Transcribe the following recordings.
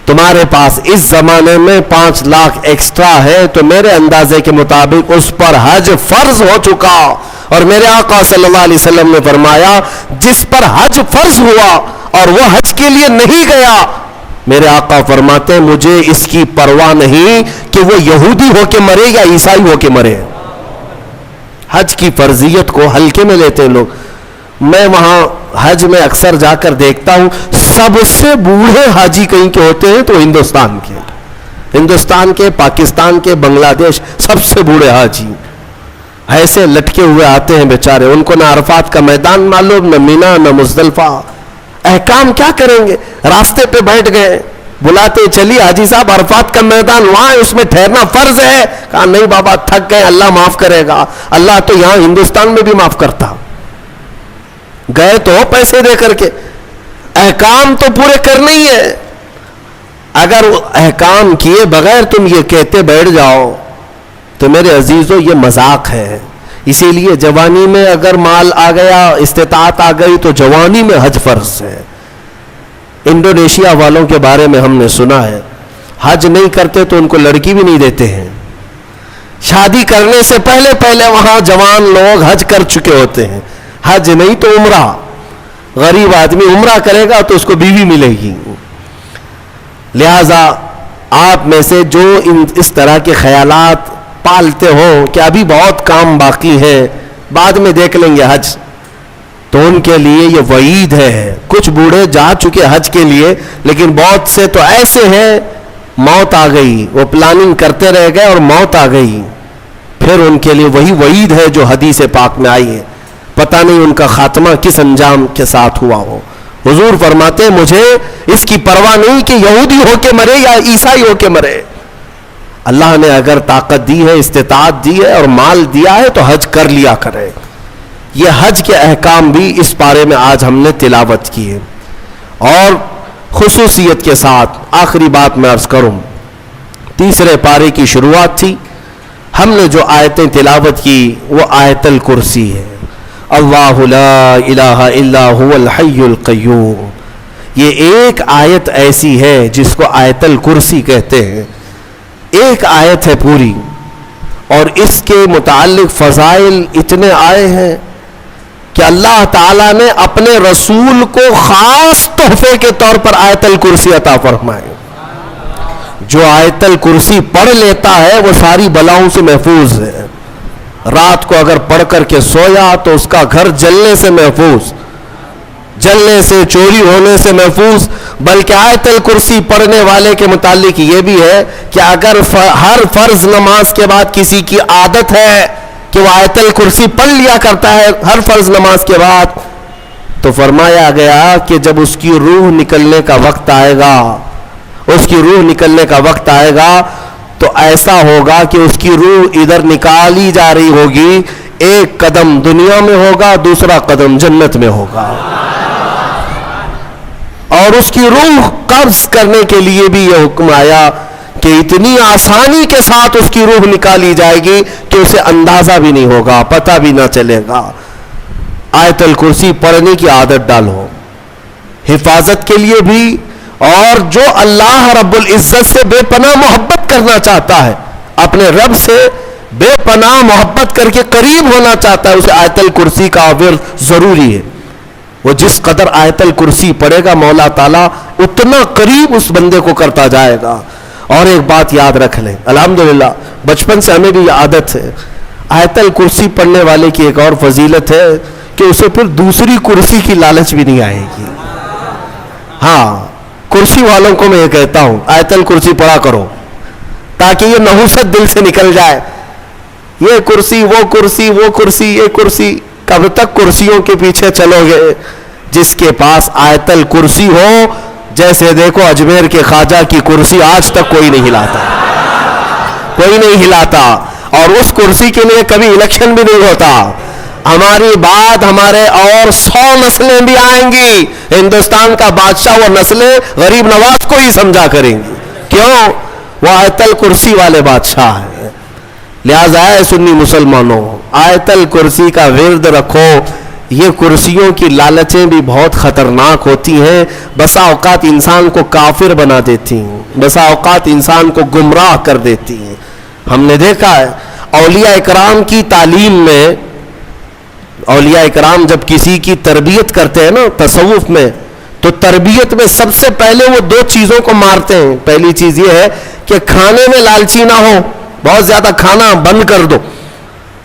تمہارے پاس اس زمانے میں 5 لاکھ ایکسٹرا ہے تو میرے اندازے کے مطابق اس پر حج فرض ہو چکا. اور میرے آقا صلی اللہ علیہ وسلم نے فرمایا جس پر حج فرض ہوا اور وہ حج کے لیے نہیں گیا، میرے آقا فرماتے ہیں مجھے اس کی پرواہ نہیں کہ وہ یہودی ہو کے مرے یا عیسائی ہو کے مرے. حج کی فرضیت کو ہلکے میں لیتے ہیں لوگ. میں وہاں حج میں اکثر جا کر دیکھتا ہوں سب سے بوڑھے حاجی کہیں کے ہوتے ہیں تو ہندوستان کے، پاکستان کے، بنگلہ دیش، سب سے بوڑھے حاجی ایسے لٹکے ہوئے آتے ہیں بیچارے. ان کو نہ عرفات کا میدان معلوم، نہ مینا، نہ مزدلفہ. احکام کیا کریں گے؟ راستے پہ بیٹھ گئے، بلاتے چلیے حاجی صاحب عرفات کا میدان وہاں ہے، اس میں ٹھہرنا فرض ہے. کہا نہیں بابا تھک گئے، اللہ معاف کرے گا. اللہ تو یہاں ہندوستان میں بھی معاف کرتا. گئے تو پیسے دے کر کے، احکام تو پورے کرنے ہی ہے. اگر احکام کیے بغیر تم یہ کہتے بیٹھ جاؤ تو میرے عزیزو یہ مذاق ہے. اسی لیے جوانی میں اگر مال آ گیا، استطاعت آ گئی تو جوانی میں حج فرض ہے. انڈونیشیا والوں کے بارے میں ہم نے سنا ہے حج نہیں کرتے تو ان کو لڑکی بھی نہیں دیتے ہیں. شادی کرنے سے پہلے وہاں جوان لوگ حج کر چکے ہوتے ہیں. حج نہیں تو عمرہ. غریب آدمی عمرہ کرے گا تو اس کو بیوی ملے گی. لہذا آپ میں سے جو اس طرح کے خیالات پالتے ہو کہ ابھی بہت کام باقی ہے، بعد میں دیکھ لیں گے حج، تو ان کے لیے یہ وعید ہے. کچھ بوڑھے جا چکے حج کے لیے، لیکن بہت سے تو ایسے ہیں موت آ گئی، وہ پلاننگ کرتے رہ گئے اور موت آ گئی. پھر ان کے لیے وہی وعید ہے جو حدیث پاک میں آئی ہے. پتہ نہیں ان کا خاتمہ کس انجام کے ساتھ ہوا ہو. حضور فرماتے ہیں مجھے اس کی پرواہ نہیں کہ یہودی ہو کے مرے یا عیسائی ہو کے مرے. اللہ نے اگر طاقت دی ہے، استطاعت دی ہے اور مال دیا ہے تو حج کر لیا کرے. یہ حج کے احکام بھی اس پارے میں آج ہم نے تلاوت کی ہے. اور خصوصیت کے ساتھ آخری بات میں عرض کروں، تیسرے پارے کی شروعات تھی. ہم نے جو آیتیں تلاوت کی وہ آیت الکرسی ہے. اللہ لا الہ الا هو الحی القیوم. یہ ایک آیت ایسی ہے جس کو آیت الکرسی کہتے ہیں. ایک آیت ہے پوری، اور اس کے متعلق فضائل اتنے آئے ہیں کہ اللہ تعالیٰ نے اپنے رسول کو خاص تحفے کے طور پر آیت الکرسی عطا فرمائے. جو آیت الکرسی پڑھ لیتا ہے وہ ساری بلاؤں سے محفوظ ہے. رات کو اگر پڑھ کر کے سویا تو اس کا گھر جلنے سے محفوظ، جلنے سے، چوری ہونے سے محفوظ. بلکہ آیت الکرسی پڑھنے والے کے متعلق یہ بھی ہے کہ اگر ہر فرض نماز کے بعد کسی کی عادت ہے کہ وہ آیت الکرسی پڑھ لیا کرتا ہے ہر فرض نماز کے بعد، تو فرمایا گیا کہ جب اس کی روح نکلنے کا وقت آئے گا، اس کی روح نکلنے کا وقت آئے گا تو ایسا ہوگا کہ اس کی روح ادھر نکالی جا رہی ہوگی، ایک قدم دنیا میں ہوگا، دوسرا قدم جنت میں ہوگا. اور اس کی روح قبض کرنے کے لیے بھی یہ حکم آیا کہ اتنی آسانی کے ساتھ اس کی روح نکالی جائے گی کہ اسے اندازہ بھی نہیں ہوگا، پتہ بھی نہ چلے گا. آیت الکرسی پڑھنے کی عادت ڈالو، حفاظت کے لیے بھی، اور جو اللہ رب العزت سے بے پناہ محبت کرنا چاہتا ہے، اپنے رب سے بے پناہ محبت کر کے قریب ہونا چاہتا ہے، اسے آیت الکرسی کا ورد ضروری ہے. وہ جس قدر آیت الکرسی پڑھے گا مولا تعالیٰ اتنا قریب اس بندے کو کرتا جائے گا. اور ایک بات یاد رکھ لیں، الحمدللہ بچپن سے ہمیں بھی یہ عادت ہے، آیت الکرسی پڑھنے والے کی ایک اور فضیلت ہے کہ اسے پھر دوسری کرسی کی لالچ بھی نہیں آئے گی. ہاں، کرسی والوں کو میں یہ کہتا ہوں آیت الکرسی پڑھا کرو تاکہ یہ نحوست دل سے نکل جائے. یہ کرسی، وہ کرسی، وہ کرسی، یہ کرسی، کب تک کرسیوں کے پیچھے چلو گے؟ جس کے پاس آیت الکرسی ہو، جیسے دیکھو اجمیر کے خواجہ کی کرسی آج تک کوئی نہیں ہلاتا، کوئی نہیں ہلاتا، اور اس کرسی کے لیے کبھی الیکشن بھی نہیں ہوتا. ہماری بات ہمارے اور 100 نسلیں بھی آئیں گی، ہندوستان کا بادشاہ وہ نسلیں غریب نواز کو ہی سمجھا کریں گی. کیوں؟ وہ آیت الکرسی والے بادشاہ ہیں. لہذا ہے سنی مسلمانوں، آیت الکرسی کا ورد رکھو. یہ کرسیوں کی لالچیں بھی بہت خطرناک ہوتی ہیں، بسا اوقات انسان کو کافر بنا دیتی ہیں، بسا اوقات انسان کو گمراہ کر دیتی ہیں۔ ہم نے دیکھا ہے اولیاء اکرام کی تعلیم میں، اولیاء اکرام جب کسی کی تربیت کرتے ہیں نا تصوف میں، تو تربیت میں سب سے پہلے وہ دو چیزوں کو مارتے ہیں۔ پہلی چیز یہ ہے کہ کھانے میں لالچی نہ ہو، بہت زیادہ کھانا بند کر دو۔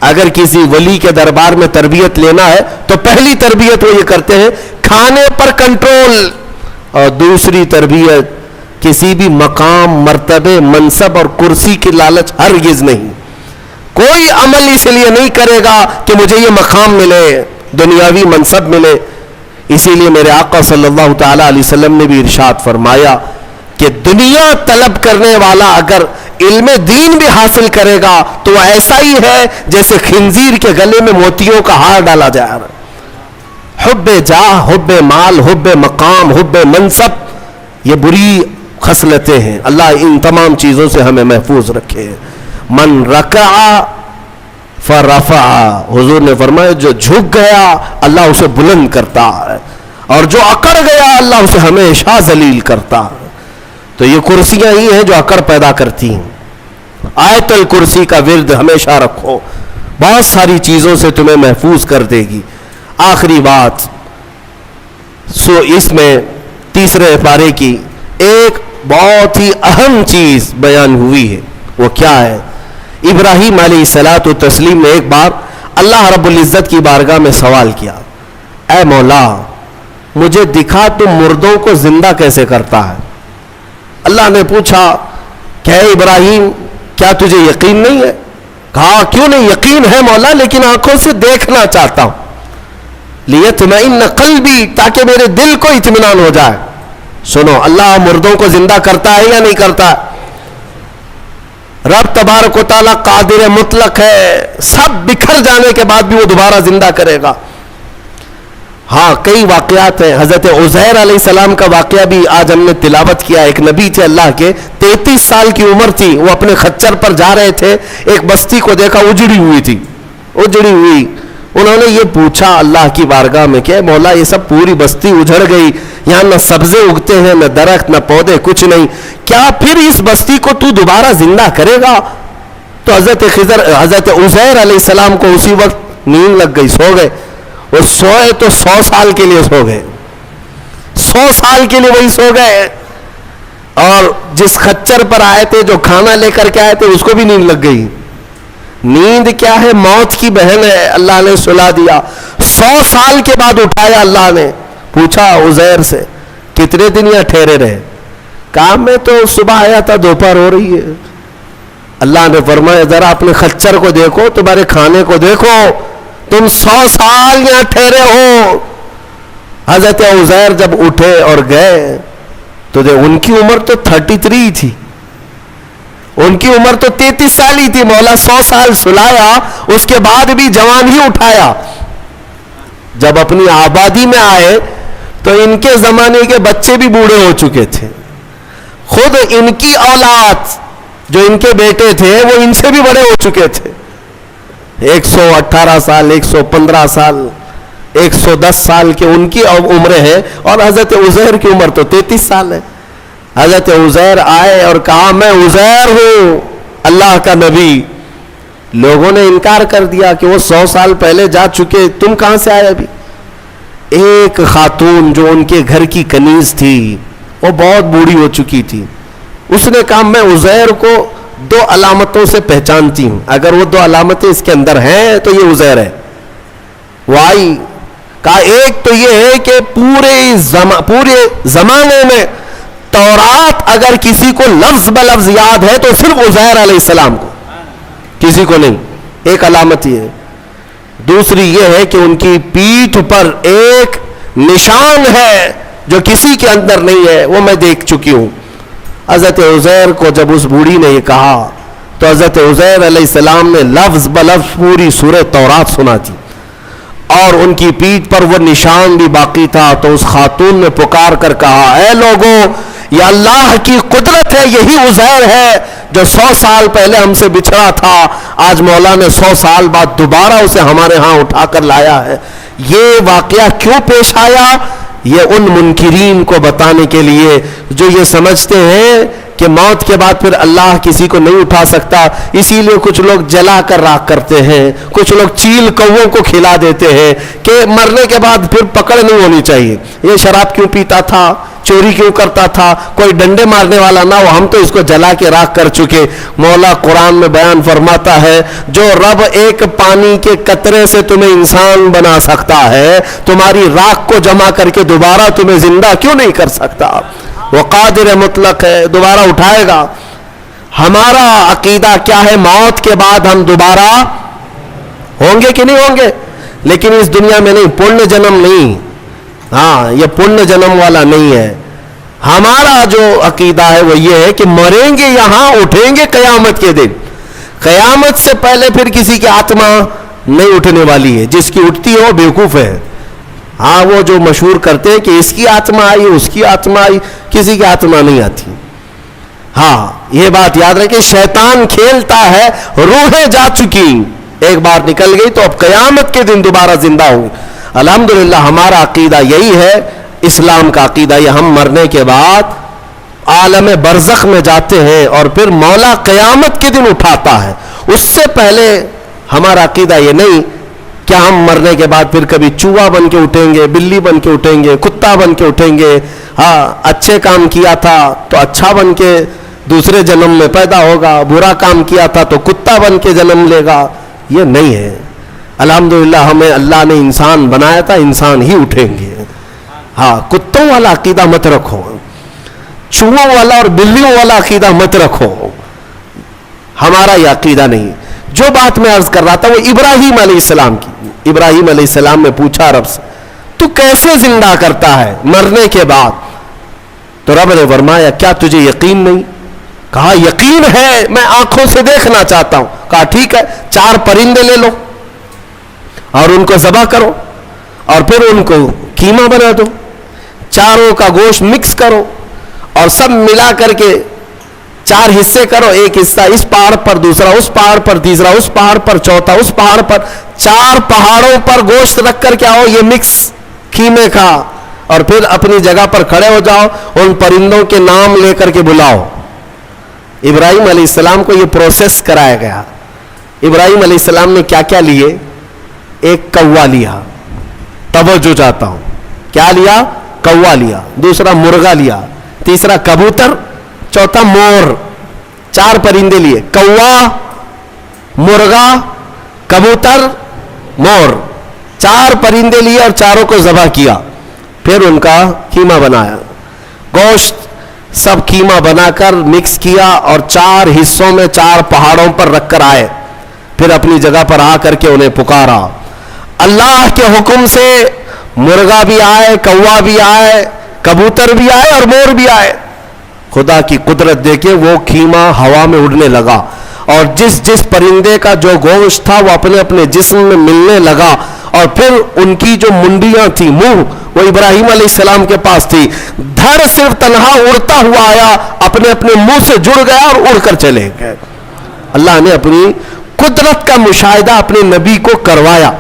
اگر کسی ولی کے دربار میں تربیت لینا ہے تو پہلی تربیت وہ یہ کرتے ہیں کھانے پر کنٹرول، اور دوسری تربیت کسی بھی مقام، مرتبے، منصب اور کرسی کی لالچ ہرگز نہیں۔ کوئی عمل اس لیے نہیں کرے گا کہ مجھے یہ مقام ملے، دنیاوی منصب ملے۔ اسی لیے میرے آقا صلی اللہ تعالی علیہ وسلم نے بھی ارشاد فرمایا کہ دنیا طلب کرنے والا اگر علم دین بھی حاصل کرے گا تو وہ ایسا ہی ہے جیسے خنزیر کے گلے میں موتیوں کا ہار ڈالا جا رہا ہے۔ حب جاہ، حب مال، حب مقام، حب منصب، یہ بری خصلتیں ہیں۔ اللہ ان تمام چیزوں سے ہمیں محفوظ رکھے۔ من رکع فرفع، حضور نے فرمایا جو جھک گیا اللہ اسے بلند کرتا ہے، اور جو اکڑ گیا اللہ اسے ہمیشہ ذلیل کرتا ہے۔ تو یہ کرسیاں ہی ہیں جو اکڑ پیدا کرتی ہیں۔ آیت الکرسی کا ورد ہمیشہ رکھو، بہت ساری چیزوں سے تمہیں محفوظ کر دے گی۔ آخری بات، اس میں تیسرے پارے کی ایک بہت ہی اہم چیز بیان ہوئی ہے، وہ کیا ہے؟ ابراہیم علیہ الصلاۃ والتسلیم نے ایک بار اللہ رب العزت کی بارگاہ میں سوال کیا، اے مولا مجھے دکھا تو مردوں کو زندہ کیسے کرتا ہے؟ اللہ نے پوچھا کہ اے ابراہیم کیا تجھے یقین نہیں ہے؟ کہا کیوں نہیں، یقین ہے مولا، لیکن آنکھوں سے دیکھنا چاہتا ہوں، لیطمئن قلبی، تاکہ میرے دل کو اطمینان ہو جائے۔ سنو، اللہ مردوں کو زندہ کرتا ہے یا نہیں کرتا ہے؟ رب تبارک و تعالیٰ قادر مطلق ہے، سب بکھر جانے کے بعد بھی وہ دوبارہ زندہ کرے گا۔ ہاں کئی واقعات ہیں، حضرت عزیر علیہ السلام کا واقعہ بھی آج ہم نے تلاوت کیا۔ ایک نبی تھے اللہ کے، 33 سال کی عمر تھی، وہ اپنے خچر پر جا رہے تھے، ایک بستی کو دیکھا اجڑی ہوئی تھی، اجڑی ہوئی۔ انہوں نے یہ پوچھا اللہ کی بارگاہ میں کہ مولا یہ سب پوری بستی اجڑ گئی، یہاں نہ سبزے اگتے ہیں، نہ درخت، نہ پودے، کچھ نہیں، کیا پھر اس بستی کو تو دوبارہ زندہ کرے گا؟ تو حضرت عزیر علیہ السلام کو اسی وقت نیند لگ گئی، سو گئے۔ وہ سوئے تو 100 سال کے لیے سو گئے، 100 سال کے لیے وہی سو گئے، اور جس خچر پر آئے تھے، جو کھانا لے کر کے آئے تھے، اس کو بھی نیند لگ گئی۔ نیند کیا ہے؟ موت کی بہن ہے، اللہ نے سلا دیا۔ 100 سال کے بعد اٹھایا اللہ نے، پوچھا عزیر سے کتنے دن یہاں ٹھہرے رہے؟ کہا میں تو صبح آیا تھا، دوپہر ہو رہی ہے۔ اللہ نے فرمایا ذرا اپنے خچر کو دیکھو، تمہارے کھانے کو دیکھو، تم 100 سال یہاں ٹھہرے ہو۔ حضرت عزیر جب اٹھے اور گئے تو ان کی عمر تو 33 تھی، ان کی عمر تو 33 سال ہی تھی۔ مولا 100 سال سلایا، اس کے بعد بھی جوان ہی اٹھایا۔ جب اپنی آبادی میں آئے تو ان کے زمانے کے بچے بھی بوڑھے ہو چکے تھے، خود ان کی اولاد جو ان کے بیٹے تھے وہ ان سے بھی بڑے ہو چکے تھے، 118 سال، 115 سال، 110 سال کے ان کی عمریں ہیں، اور حضرت عزیر کی عمر تو 33 سال ہے۔ حضرت عزیر آئے اور کہا میں عزیر ہوں، اللہ کا نبی۔ لوگوں نے انکار کر دیا کہ وہ 100 سال پہلے جا چکے، تم کہاں سے آئے ابھی؟ ایک خاتون جو ان کے گھر کی کنیز تھی، وہ بہت بوڑھی ہو چکی تھی، اس نے کہا میں عزیر کو 2 علامتوں سے پہچانتی ہوں، اگر وہ 2 علامتیں اس کے اندر ہیں تو یہ عزیر ہے۔ وہ آئی، کہا ایک تو یہ ہے کہ پورے زمانے میں تورات اگر کسی کو لفظ بلفظ یاد ہے تو صرف عزیر علیہ السلام کو، کسی کو نہیں، ایک علامت یہ ہے۔ دوسری یہ ہے کہ ان کی پیٹھ پر ایک نشان ہے جو کسی کے اندر نہیں ہے، وہ میں دیکھ چکی ہوں۔ حضرت عزیر کو جب اس بوڑھی نے یہ کہا تو حضرت عزیر علیہ السلام نے لفظ بلفظ پوری سورہ تورات سنا دی، اور ان کی پیٹھ پر وہ نشان بھی باقی تھا۔ تو اس خاتون نے پکار کر کہا اے لوگوں، یہ اللہ کی قدرت ہے، یہی عزیر ہے جو 100 سال پہلے ہم سے بچھڑا تھا، آج مولا نے 100 سال بعد دوبارہ اسے ہمارے ہاں اٹھا کر لایا ہے۔ یہ واقعہ کیوں پیش آیا؟ یہ ان منکرین کو بتانے کے لیے جو یہ سمجھتے ہیں کہ موت کے بعد پھر اللہ کسی کو نہیں اٹھا سکتا، اسی لیے کچھ لوگ جلا کر راکھ کرتے ہیں، کچھ لوگ چیل کووں کو کھلا دیتے ہیں کہ مرنے کے بعد پھر پکڑ نہیں ہونی چاہیے. یہ شراب کیوں پیتا تھا، چوری کیوں کرتا تھا، کوئی ڈنڈے مارنے والا نہ ہو، ہم تو اس کو جلا کے راکھ کر چکے. مولا قرآن میں بیان فرماتا ہے جو رب ایک پانی کے قطرے سے تمہیں انسان بنا سکتا ہے، تمہاری راکھ کو جمع کر کے دوبارہ تمہیں زندہ کیوں نہیں کر سکتا؟ وہ قادر مطلق ہے، دوبارہ اٹھائے گا. ہمارا عقیدہ کیا ہے؟ موت کے بعد ہم دوبارہ ہوں گے کہ نہیں ہوں گے، لیکن اس دنیا میں نہیں، پرن جنم نہیں. ہاں، یہ پرن جنم والا نہیں ہے. ہمارا جو عقیدہ ہے وہ یہ ہے کہ مریں گے یہاں، اٹھیں گے قیامت کے دن. قیامت سے پہلے پھر کسی کی آتما نہیں اٹھنے والی ہے، جس کی اٹھتی ہو بیوقوف ہے. ہاں، وہ جو مشہور کرتے ہیں کہ اس کی آتما آئی، اس کی آتما آئی، کسی کی آتما نہیں آتی. ہاں، یہ بات یاد رکھیں، شیطان کھیلتا ہے، روحیں جا چکی، ایک بار نکل گئی تو اب قیامت کے دن دوبارہ زندہ ہوگی. الحمدللہ ہمارا عقیدہ یہی ہے، اسلام کا عقیدہ یہ، ہم مرنے کے بعد عالم برزخ میں جاتے ہیں اور پھر مولا قیامت کے دن اٹھاتا ہے. اس سے پہلے ہمارا عقیدہ یہ نہیں کہ ہم مرنے کے بعد پھر کبھی چوہا بن کے اٹھیں گے، بلی بن کے اٹھیں گے، کتا بن کے اٹھیں گے. ہاں، اچھے کام کیا تھا تو اچھا بن کے دوسرے جنم میں پیدا ہوگا، برا کام کیا تھا تو کتا بن کے جنم لے گا. یہ نہیں ہے. الحمدللہ ہمیں اللہ نے انسان بنایا تھا، انسان ہی اٹھیں گے. ہاں، کتوں والا عقیدہ مت رکھو، چوہوں والا اور بلیوں والا عقیدہ مت رکھو. ہمارا یہ عقیدہ نہیں. جو بات میں عرض کر رہا تھا وہ ابراہیم علیہ السلام کی. ابراہیم علیہ السلام نے پوچھا رب سے تو کیسے زندہ کرتا ہے مرنے کے بعد؟ تو رب نے فرمایا کیا تجھے یقین نہیں؟ کہا یقین ہے، میں آنکھوں سے دیکھنا چاہتا ہوں. کہا ٹھیک ہے، 4 پرندے لے لو اور ان کو ذبح کرو اور پھر ان کو قیمہ بنا دو، چاروں کا گوشت مکس کرو اور سب ملا کر کے 4 حصے کرو. ایک حصہ اس پہاڑ پر، دوسرا اس پہاڑ پر، تیسرا اس پہاڑ پر، چوتھا اس پہاڑ پر. 4 پہاڑوں پر گوشت رکھ کر کے آؤ یہ مکس قیمے کا، اور پھر اپنی جگہ پر کھڑے ہو جاؤ، ان پرندوں کے نام لے کر کے بلاؤ. ابراہیم علیہ السلام کو یہ پروسیس کرایا گیا. ابراہیم علیہ السلام نے کیا کیا لیے؟ ایک کوا لیا، توجہ چاہتا ہوں، کیا لیا؟ کوا لیا. دوسرا مرغا لیا، تیسرا کبوتر، چوتھا مور. 4 پرندے لیے، کوا، مرغا، کبوتر، مور. 4 پرندے لیے اور چاروں کو ذبح کیا. پھر ان کا قیمہ بنایا، گوشت سب قیمہ بنا کر مکس کیا اور 4 حصوں میں 4 پہاڑوں پر رکھ کر آئے. پھر اپنی جگہ پر آ کر کے انہیں پکارا. اللہ کے حکم سے مرغا بھی آئے، کوا بھی آئے، کبوتر بھی آئے اور مور بھی آئے. خدا کی قدرت دیکھیں، وہ قیمہ ہوا میں اڑنے لگا اور جس جس پرندے کا جو گوشت تھا وہ اپنے اپنے جسم میں ملنے لگا. اور پھر ان کی جو منڈیاں تھی، منہ، وہ ابراہیم علیہ السلام کے پاس تھی. دھڑ صرف تنہا اڑتا ہوا آیا، اپنے اپنے منہ سے جڑ گیا اور اڑ کر چلے گئے. اللہ نے اپنی قدرت کا مشاہدہ اپنے نبی کو کروایا.